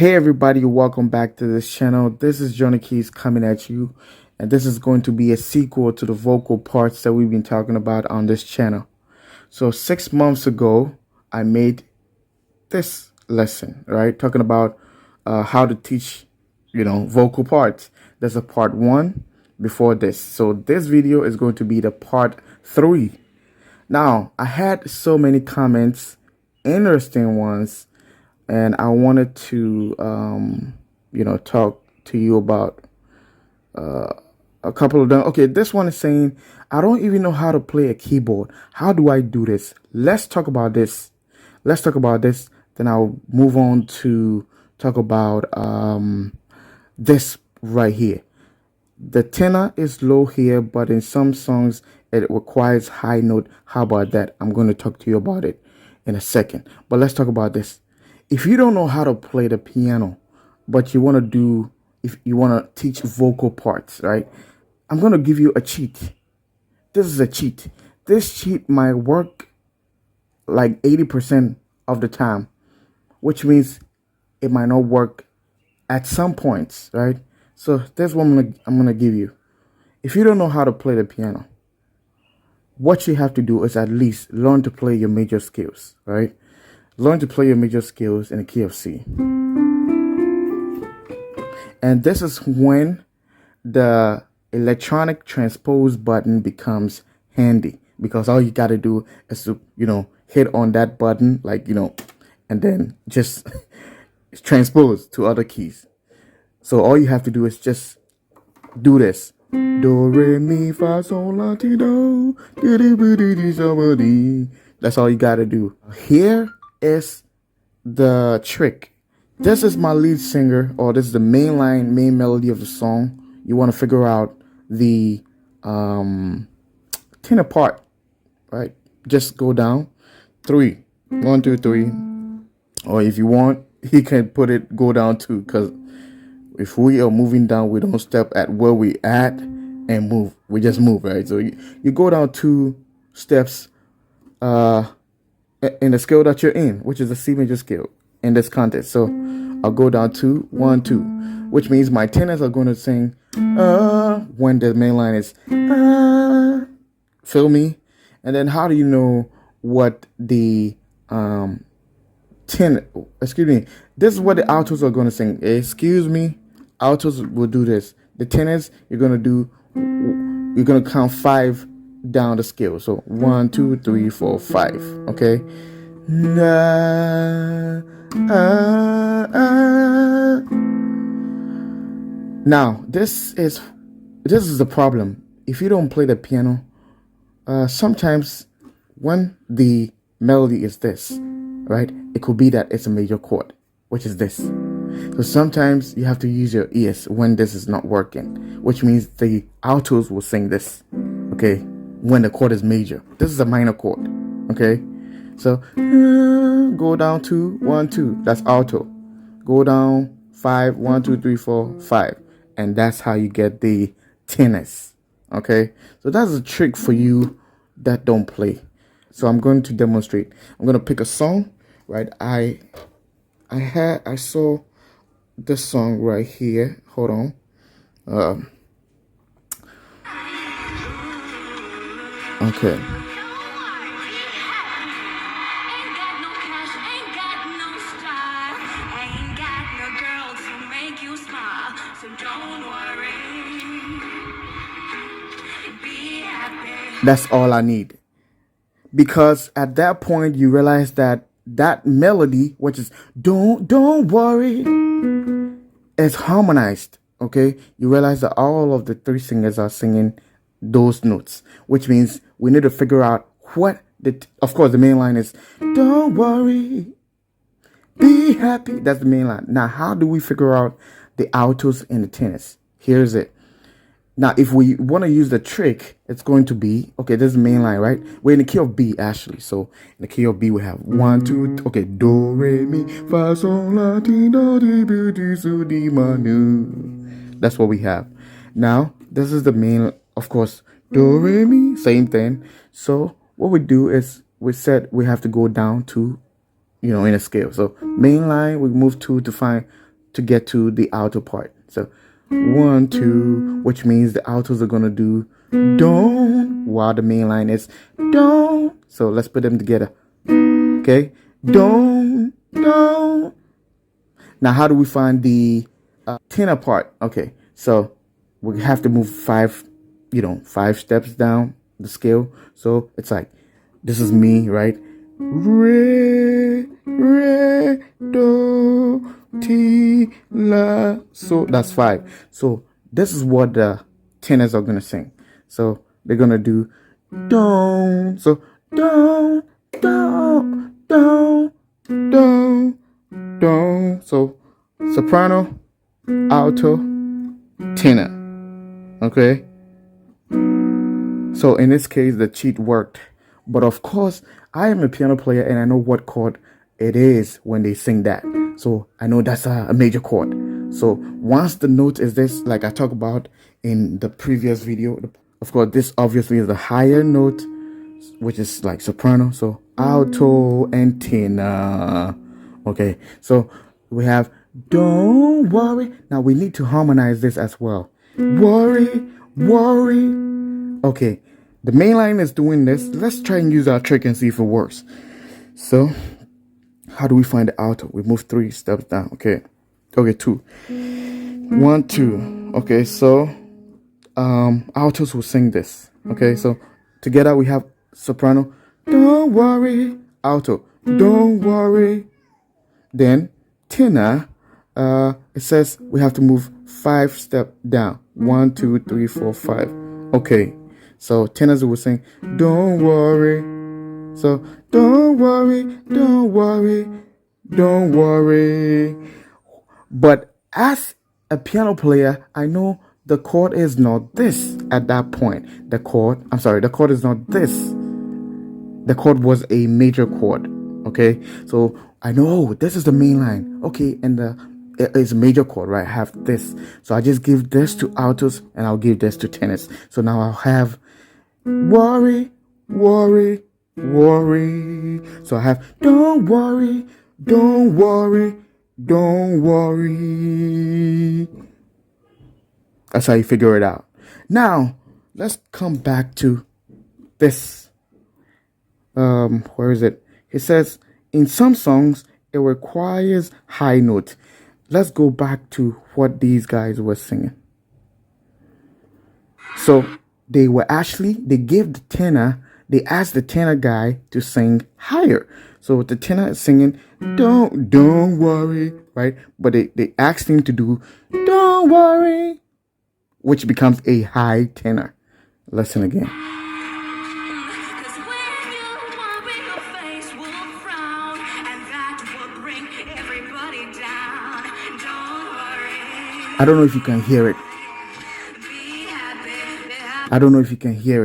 Hey everybody, welcome back to this channel. This is Johnny Keys coming at you, and this is going to be a sequel to the vocal parts that we've been talking about on this channel. So 6 months ago, I made this lesson, right? Talking about how to teach, vocal parts. There's a part 1 before this. So this video is going to be the part 3. Now, I had so many comments, interesting ones, and I wanted to, talk to you about a couple of them. Okay, this one is saying, I don't even know how to play a keyboard. How do I do this? Let's talk about this. Then I'll move on to talk about this right here. The tenor is low here, but in some songs it requires high note. How about that? I'm going to talk to you about it in a second. But let's talk about this. If you don't know how to play the piano, but you want to if you want to teach vocal parts, right? I'm going to give you a cheat. This is a cheat. This cheat might work like 80% of the time, which means it might not work at some points, right? So that's what I'm gonna give you. If you don't know how to play the piano, what you have to do is at least learn to play your major scales, right? Learn to play your major scales in the key of C. And this is when the electronic transpose button becomes handy, because all you got to do is to, hit on that button, and then just transpose to other keys. So all you have to do is just do this. Do, re, mi, fa, sol, la, ti, do. That's all you got to do. Here is the trick. This is my lead singer, or this is the main melody of the song. You want to figure out the tenor part, right? Just go down 3, 1, 2, 3, or if you want, he can go down 2, because if we are moving down, we don't step at where we at and move. We just move, right? So you go down 2 steps in the scale that you're in, which is the C major scale in this context. So I'll go down 2, 1, 2, which means my tenors are going to sing when the main line is feel me? And then how do you know what the this is what the altos are going to sing. Excuse me, altos will do this. The tenors, you're going to count 5 down the scale. So 1, 2, 3, 4, 5. Okay. Now this is the problem. If you don't play the piano, sometimes when the melody is this, right, it could be that it's a major chord, which is this. So sometimes you have to use your ears when this is not working, which means the altos will sing this, okay, when the chord is major. This is a minor chord, okay? So go down 2, 1, 2, that's alto. Go down 5, 1, 2, 3, 4, 5, and that's how you get the tenors, okay? So that's a trick for you that don't play. So I'm going to demonstrate. I'm going to pick a song, right? I saw this song right here. Hold on. Okay. That's all I need. Because at that point you realize that melody, which is don't worry, is harmonized. Okay, you realize that all of the 3 singers are singing those notes, which means we need to figure out what of course the main line is don't worry, be happy. That's the main line. Now how do we figure out the altos and the tenors? Here's it. Now, if we want to use the trick, it's going to be, okay, this is the main line, right? We're in the key of B, actually. So, in the key of B, we have 1, 2, okay, do, re, mi, fa, sol, la, ti, do, di, bi, di, so, di, ma, nu. That's what we have. Now, this is the main, of course, do, re, mi, same thing. So, what we do is, we said we have to go down to, in a scale. So, main line, we move 2 to find to get to the alto part. So 1, 2, which means the altos are gonna do don't while the main line is don't. So let's put them together. Okay, don't. Now, how do we find the tenor part? Okay, so we have to move 5 steps down the scale. So it's like, this is me, right? Re, do, ti, la. So that's 5. So this is what the tenors are gonna sing. So they're gonna do don't. So don't. So soprano, alto, tenor. Okay. So in this case, the cheat worked. But of course, I am a piano player and I know what chord it is when they sing that. So I know that's a major chord. So once the note is this, like I talked about in the previous video, of course, this obviously is the higher note, which is like soprano. So alto and tenor. Okay, so we have don't worry. Now we need to harmonize this as well. Worry. Okay, the main line is doing this. Let's try and use our trick and see if it works. So how do we find the alto? We move 3 steps down. Okay, 2. 1, 2. Okay, so altos will sing this. Okay, so together we have soprano, don't worry, alto, don't worry. Then tenor, it says we have to move 5 steps down. 1, 2, 3, 4, 5. Okay, so tenors will sing don't worry. So don't worry. But as a piano player, I know the chord is not this at that point. The chord is not this. The chord was a major chord. Okay, so I know this is the main line. Okay, and it is a major chord, right? I have this. So I just give this to altos and I'll give this to tenors. So now I'll have worry. So I have don't worry. That's how you figure it out. Now, let's come back to this. Where is it? It says in some songs it requires high note. Let's go back to what these guys were singing. So they gave the tenor, they asked the tenor guy to sing higher. So the tenor is singing don't worry, right? But they asked him to do don't worry, which becomes a high tenor. Listen again. I don't know if you can hear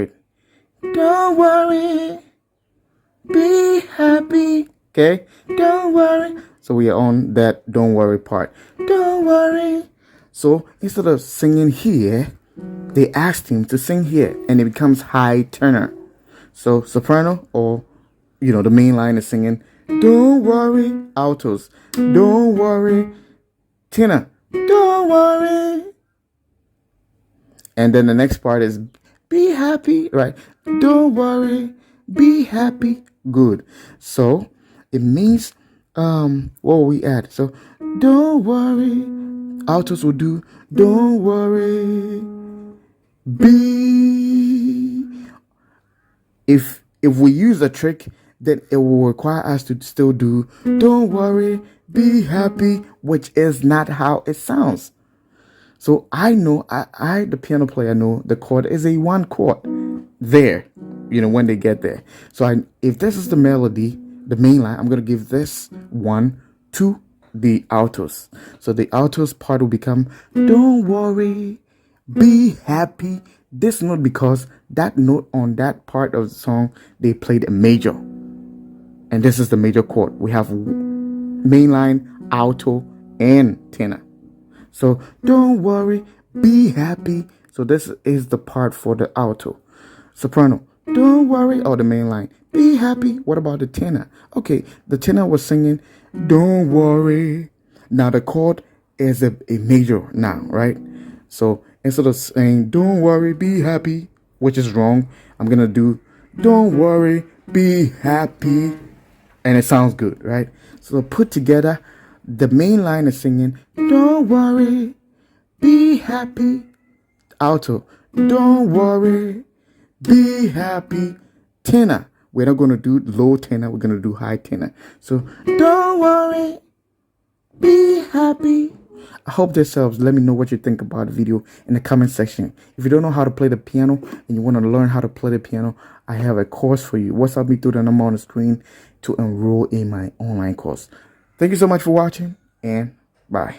it. Don't worry. Be happy. Okay? Don't worry. So we are on that don't worry part. Don't worry. So instead of singing here, they asked him to sing here and it becomes high tenor. So soprano, or the main line is singing don't worry, altos, don't worry, tenor, don't worry. And then the next part is be happy, right? Don't worry, be happy. Good. So it means what will we add? So don't worry, altos will do don't worry, be. If we use a trick, then it will require us to still do don't worry, be happy, which is not how it sounds. So I know, I the piano player, know the chord is a 1 chord there, when they get there. So if this is the melody, the main line, I'm going to give this 1 to the altos. So the altos part will become don't worry, be happy. This note, because that note on that part of the song, they played a major. And this is the major chord. We have main line, alto, and tenor. So don't worry, be happy. So this is the part for the alto. Soprano, don't worry, or the main line, be happy. What about the tenor? Okay, the tenor was singing don't worry. Now the chord is a major now, right? So instead of saying don't worry, be happy, which is wrong, I'm gonna do don't worry, be happy, and it sounds good, right? So put together, the main line is singing don't worry, be happy. Alto, don't worry, be happy. Tenor, we're not gonna do low tenor, we're gonna do high tenor. So don't worry, be happy. I hope this helps. Let me know what you think about the video in the comment section. If you don't know how to play the piano and you want to learn how to play the piano, I have a course for you. WhatsApp me through the number on the screen to enroll in my online course. Thank you so much for watching, and bye.